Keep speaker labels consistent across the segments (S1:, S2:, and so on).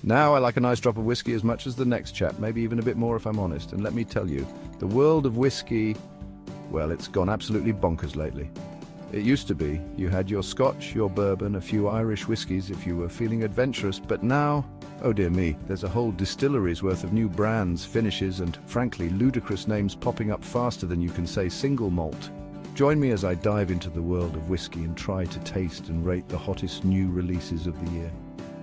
S1: Now I like a nice drop of whiskey as much as the next chap, maybe even a bit more if I'm honest. And let me tell you, the world of whiskey, well, it's gone absolutely bonkers lately. It used to be, you had your Scotch, your bourbon, a few Irish whiskies if you were feeling adventurous, but now, oh dear me, there's a whole distillery's worth of new brands, finishes, and frankly, ludicrous names popping up faster than you can say single malt. Join me as I dive into the world of whiskey and try to taste and rate the hottest new releases of the year.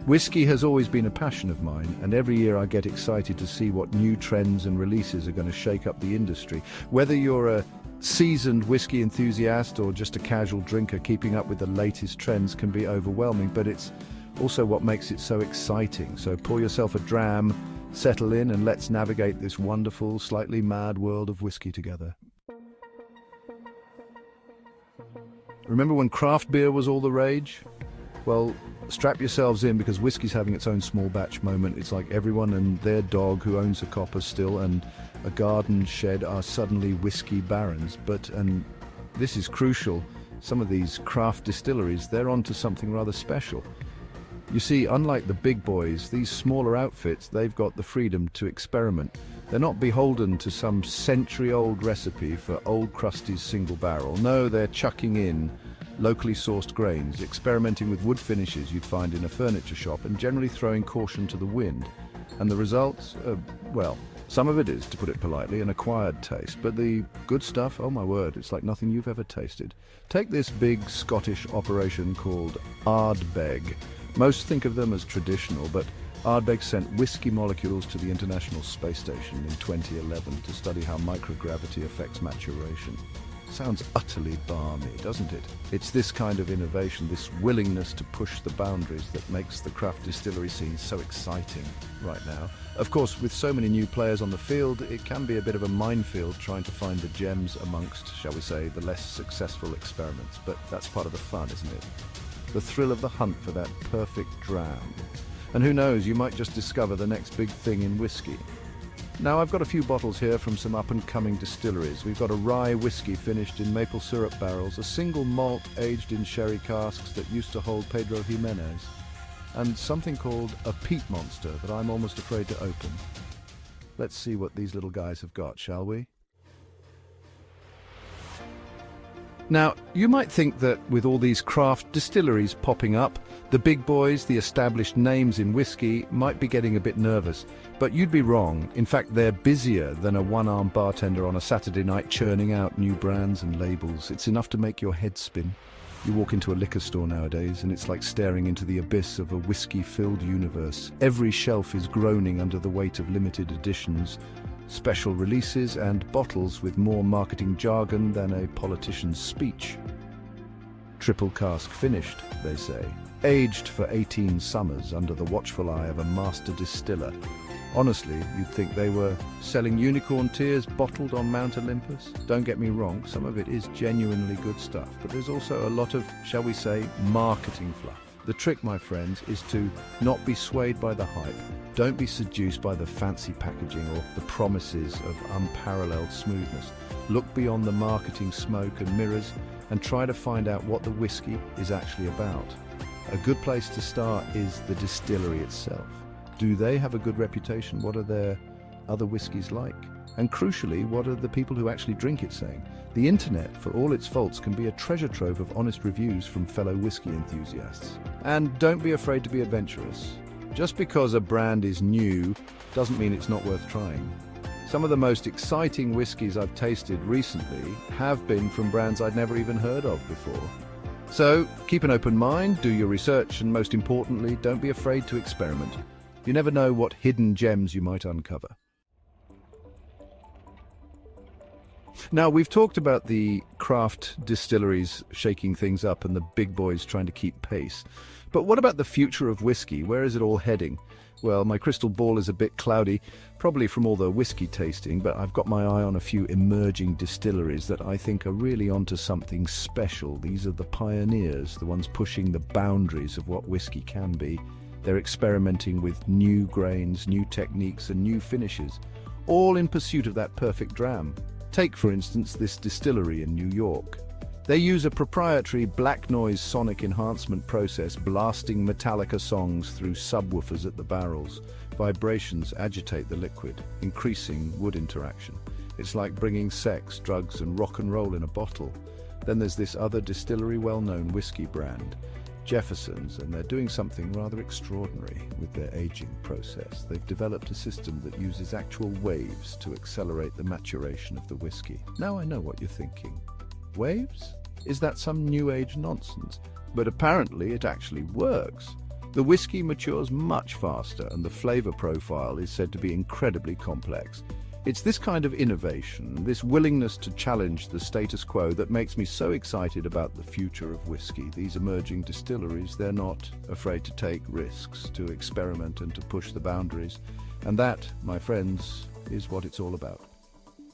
S1: Whiskey has always been a passion of mine, and every year I get excited to see what new trends and releases are going to shake up the industry. Whether you're a seasoned whiskey enthusiast or just a casual drinker, keeping up with the latest trends can be overwhelming, but it's also what makes it so exciting. So pour yourself a dram, settle in, and let's navigate this wonderful, slightly mad world of whiskey together. Remember when craft beer was all the rage? Well, strap yourselves in because whiskey's having its own small batch moment. It's like everyone and their dog who owns a copper still and a garden shed are suddenly whiskey barons. And this is crucial, some of these craft distilleries, they're onto something rather special. You see, unlike the big boys, these smaller outfits, they've got the freedom to experiment. They're not beholden to some century-old recipe for Old Krusty's single barrel. No, they're chucking in locally sourced grains, experimenting with wood finishes you'd find in a furniture shop, and generally throwing caution to the wind. And the results? Well, some of it is, to put it politely, an acquired taste, but the good stuff, oh my word, it's like nothing you've ever tasted. Take this big Scottish operation called Ardbeg. Most think of them as traditional, but Ardbeg sent whiskey molecules to the International Space Station in 2011 to study how microgravity affects maturation. Sounds utterly balmy, doesn't it? It's this kind of innovation, this willingness to push the boundaries that makes the craft distillery scene so exciting right now. Of course, with so many new players on the field, it can be a bit of a minefield trying to find the gems amongst, shall we say, the less successful experiments. But that's part of the fun, isn't it? The thrill of the hunt for that perfect dram. And who knows, you might just discover the next big thing in whiskey. Now, I've got a few bottles here from some up-and-coming distilleries. We've got a rye whiskey finished in maple syrup barrels, a single malt aged in sherry casks that used to hold Pedro Jimenez, and something called a peat monster that I'm almost afraid to open. Let's see what these little guys have got, shall we? Now, you might think that with all these craft distilleries popping up, the big boys, the established names in whiskey, might be getting a bit nervous. But you'd be wrong. In fact, they're busier than a one-armed bartender on a Saturday night churning out new brands and labels. It's enough to make your head spin. You walk into a liquor store nowadays, and it's like staring into the abyss of a whiskey-filled universe. Every shelf is groaning under the weight of limited editions, special releases, and bottles with more marketing jargon than a politician's speech. Triple cask finished, they say. Aged for 18 summers under the watchful eye of a master distiller. Honestly, you'd think they were selling unicorn tears bottled on Mount Olympus. Don't get me wrong, some of it is genuinely good stuff, but there's also a lot of, shall we say, marketing fluff. The trick, my friends, is to not be swayed by the hype. Don't be seduced by the fancy packaging or the promises of unparalleled smoothness. Look beyond the marketing smoke and mirrors and try to find out what the whiskey is actually about. A good place to start is the distillery itself. Do they have a good reputation? What are their other whiskies like? And crucially, what are the people who actually drink it saying? The internet, for all its faults, can be a treasure trove of honest reviews from fellow whiskey enthusiasts. And don't be afraid to be adventurous. Just because a brand is new doesn't mean it's not worth trying. Some of the most exciting whiskies I've tasted recently have been from brands I'd never even heard of before. So keep an open mind, do your research, and most importantly, don't be afraid to experiment. You never know what hidden gems you might uncover. Now, we've talked about the craft distilleries shaking things up and the big boys trying to keep pace. But what about the future of whiskey? Where is it all heading? Well, my crystal ball is a bit cloudy, probably from all the whiskey tasting, but I've got my eye on a few emerging distilleries that I think are really onto something special. These are the pioneers, the ones pushing the boundaries of what whiskey can be. They're experimenting with new grains, new techniques, and new finishes, all in pursuit of that perfect dram. Take, for instance, this distillery in New York. They use a proprietary black noise sonic enhancement process, blasting Metallica songs through subwoofers at the barrels. Vibrations agitate the liquid, increasing wood interaction. It's like bringing sex, drugs, and rock and roll in a bottle. Then there's this other distillery well-known whiskey brand, Jefferson's, and they're doing something rather extraordinary with their aging process. They've developed a system that uses actual waves to accelerate the maturation of the whiskey. Now I know what you're thinking. Waves? Is that some new age nonsense? But apparently it actually works. The whiskey matures much faster and the flavor profile is said to be incredibly complex. It's this kind of innovation, this willingness to challenge the status quo, that makes me so excited about the future of whiskey. These emerging distilleries, they're not afraid to take risks, to experiment and to push the boundaries. And that, my friends, is what it's all about.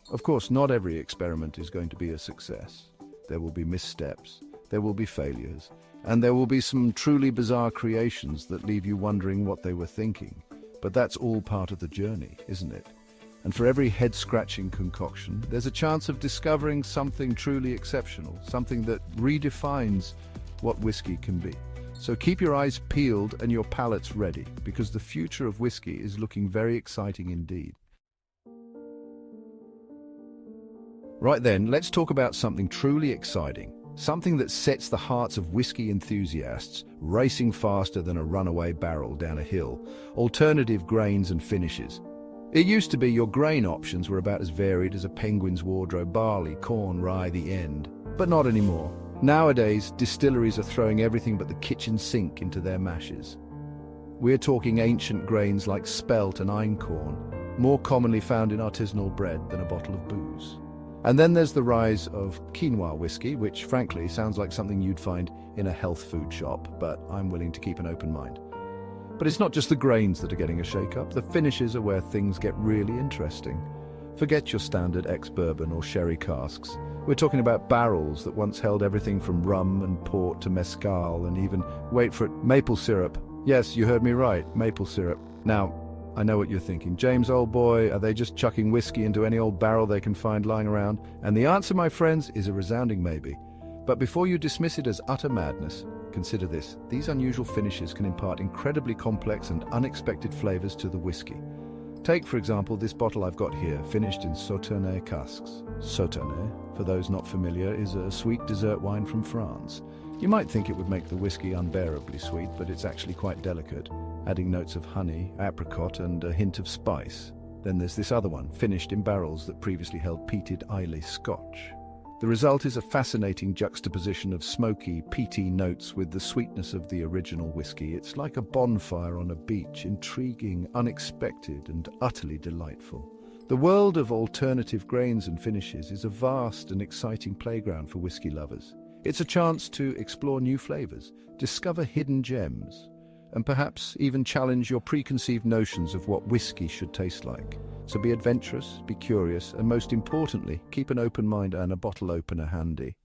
S1: Of course, not every experiment is going to be a success. There will be missteps, there will be failures, and there will be some truly bizarre creations that leave you wondering what they were thinking. But that's all part of the journey, isn't it? And for every head-scratching concoction, there's a chance of discovering something truly exceptional, something that redefines what whiskey can be. So keep your eyes peeled and your palates ready, because the future of whiskey is looking very exciting indeed. Right then, let's talk about something truly exciting, something that sets the hearts of whiskey enthusiasts racing faster than a runaway barrel down a hill: alternative grains and finishes. It used to be your grain options were about as varied as a penguin's wardrobe: barley, corn, rye, the end. But not anymore. Nowadays, distilleries are throwing everything but the kitchen sink into their mashes. We're talking ancient grains like spelt and einkorn, more commonly found in artisanal bread than a bottle of booze. And then there's the rise of quinoa whiskey, which frankly sounds like something you'd find in a health food shop, but I'm willing to keep an open mind. But it's not just the grains that are getting a shake-up. The finishes are where things get really interesting. Forget your standard ex-bourbon or sherry casks. We're talking about barrels that once held everything from rum and port to mezcal and even, wait for it, maple syrup. Yes, you heard me right, maple syrup. Now, I know what you're thinking. James, old boy, are they just chucking whiskey into any old barrel they can find lying around? And the answer, my friends, is a resounding maybe. But before you dismiss it as utter madness, consider this: these unusual finishes can impart incredibly complex and unexpected flavors to the whiskey. Take, for example, this bottle I've got here, finished in Sauternes casks. Sauternes, for those not familiar, is a sweet dessert wine from France. You might think it would make the whiskey unbearably sweet, but it's actually quite delicate, adding notes of honey, apricot, and a hint of spice. Then there's this other one, finished in barrels that previously held peated Islay Scotch. The result is a fascinating juxtaposition of smoky, peaty notes with the sweetness of the original whiskey. It's like a bonfire on a beach, intriguing, unexpected, and utterly delightful. The world of alternative grains and finishes is a vast and exciting playground for whiskey lovers. It's a chance to explore new flavors, discover hidden gems, and perhaps even challenge your preconceived notions of what whiskey should taste like. So be adventurous, be curious, and most importantly, keep an open mind and a bottle opener handy.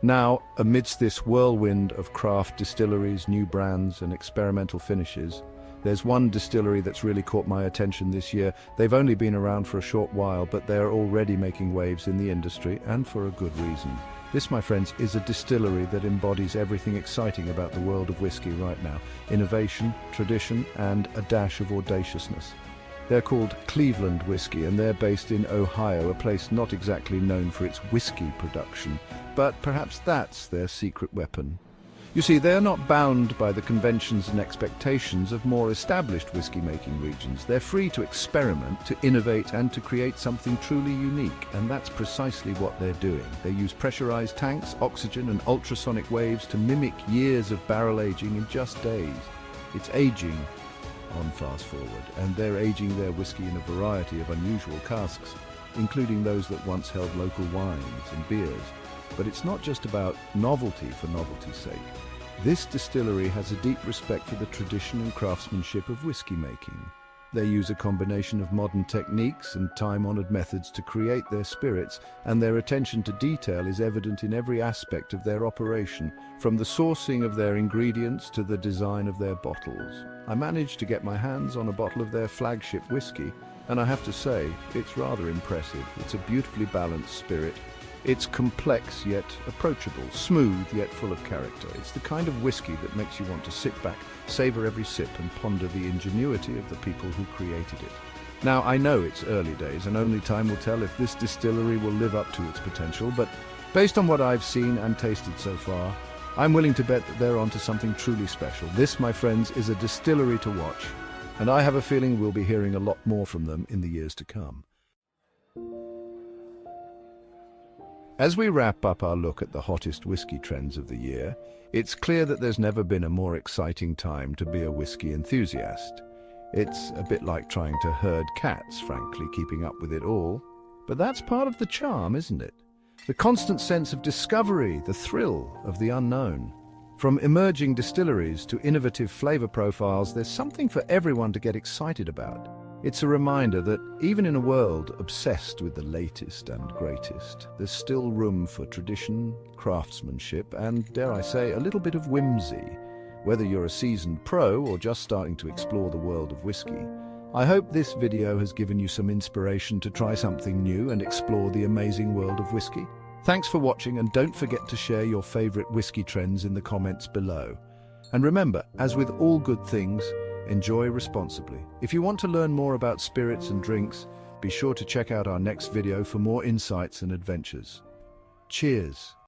S1: Now, amidst this whirlwind of craft distilleries, new brands, and experimental finishes, there's one distillery that's really caught my attention this year. They've only been around for a short while, but they're already making waves in the industry, and for a good reason. This, my friends, is a distillery that embodies everything exciting about the world of whiskey right now: innovation, tradition, and a dash of audaciousness. They're called Cleveland Whiskey, and they're based in Ohio, a place not exactly known for its whiskey production, but perhaps that's their secret weapon. You see, they're not bound by the conventions and expectations of more established whiskey-making regions. They're free to experiment, to innovate, and to create something truly unique, and that's precisely what they're doing. They use pressurized tanks, oxygen, and ultrasonic waves to mimic years of barrel aging in just days. It's aging on fast forward, and they're aging their whiskey in a variety of unusual casks, including those that once held local wines and beers. But it's not just about novelty for novelty's sake. This distillery has a deep respect for the tradition and craftsmanship of whiskey making. They use a combination of modern techniques and time-honored methods to create their spirits, and their attention to detail is evident in every aspect of their operation, from the sourcing of their ingredients to the design of their bottles. I managed to get my hands on a bottle of their flagship whiskey, And I have to say, it's rather impressive. It's a beautifully balanced spirit. It's complex yet approachable, smooth yet full of character. It's the kind of whiskey that makes you want to sit back, savor every sip, and ponder the ingenuity of the people who created it. Now, I know it's early days, and only time will tell if this distillery will live up to its potential, but based on what I've seen and tasted so far, I'm willing to bet that they're onto something truly special. This, my friends, is a distillery to watch, and I have a feeling we'll be hearing a lot more from them in the years to come. As we wrap up our look at the hottest whiskey trends of the year, it's clear that there's never been a more exciting time to be a whiskey enthusiast. It's a bit like trying to herd cats, frankly, keeping up with it all. But that's part of the charm, isn't it? The constant sense of discovery, the thrill of the unknown. From emerging distilleries to innovative flavor profiles, there's something for everyone to get excited about. It's a reminder that even in a world obsessed with the latest and greatest, there's still room for tradition, craftsmanship, and, dare I say, a little bit of whimsy. Whether you're a seasoned pro or just starting to explore the world of whiskey, I hope this video has given you some inspiration to try something new and explore the amazing world of whiskey. Thanks for watching, and don't forget to share your favorite whiskey trends in the comments below. And remember, as with all good things, enjoy responsibly. If you want to learn more about spirits and drinks, be sure to check out our next video for more insights and adventures. Cheers!